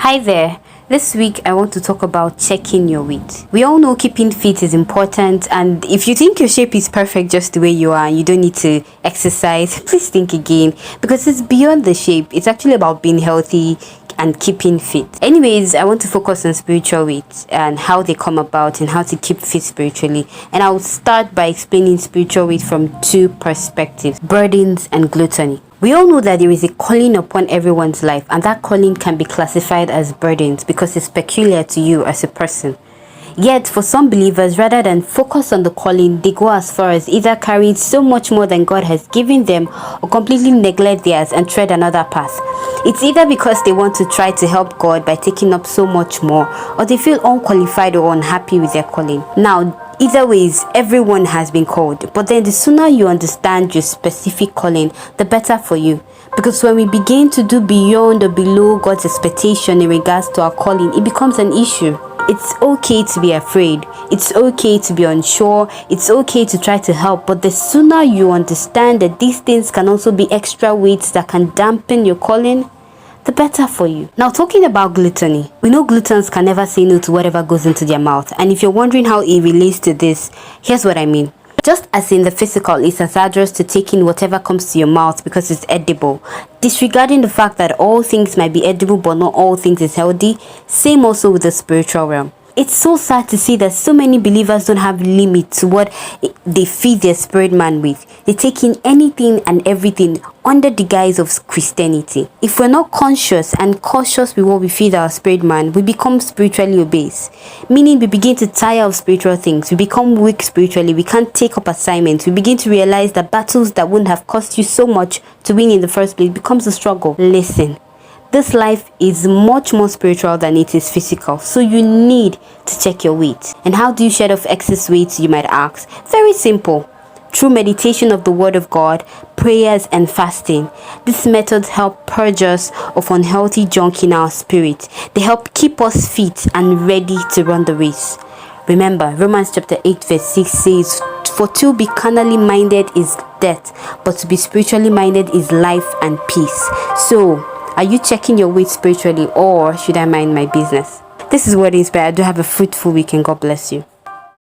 Hi there. This week I want to talk about checking your weight. We all know keeping fit is important, and if you think your shape is perfect just the way you are and you don't need to exercise, please think again, because it's beyond the shape. It's actually about being healthy and keeping fit. Anyways, I want to focus on spiritual weight and how they come about and how to keep fit spiritually. And I'll start by explaining spiritual weight from two perspectives: burdens and gluttony. We all know that there is a calling upon everyone's life, and that calling can be classified as burdens because it's peculiar to you as a person. Yet, for some believers, rather than focus on the calling, they go as far as either carrying so much more than God has given them or completely neglect theirs and tread another path. It's either because they want to try to help God by taking up so much more, or they feel unqualified or unhappy with their calling. Now, either ways, everyone has been called, but then the sooner you understand your specific calling, the better for you. Because when we begin to do beyond or below God's expectation in regards to our calling, it becomes an issue. It's okay to be afraid. It's okay to be unsure. It's okay to try to help. But the sooner you understand that these things can also be extra weights that can dampen your calling, the better for you. Now, talking about gluttony, we know gluttons can never say no to whatever goes into their mouth. And if you're wondering how it relates to this, here's what I mean. Just as in the physical, it's hazardous to take in whatever comes to your mouth because it's edible. Disregarding the fact that all things might be edible but not all things is healthy, same also with the spiritual realm. It's so sad to see that so many believers don't have limit to what they feed their spirit man with. They take in anything and everything under the guise of Christianity. If we're not conscious and cautious with what we feed our spirit man, we become spiritually obese. Meaning we begin to tire of spiritual things. We become weak spiritually. We can't take up assignments. We begin to realize that battles that wouldn't have cost you so much to win in the first place becomes a struggle. Listen. This life is much more spiritual than it is physical, so you need to check your weight. And how do you shed off excess weight, you might ask? Very simple. Through meditation of the Word of God, prayers and fasting. These methods help purge us of unhealthy junk in our spirit. They help keep us fit and ready to run the race. Remember, Romans chapter 8 verse 6 says, "For to be carnally minded is death, but to be spiritually minded is life and peace." So, are you checking your weight spiritually, or should I mind my business? This is Word Inspired. Do have a fruitful week and God bless you.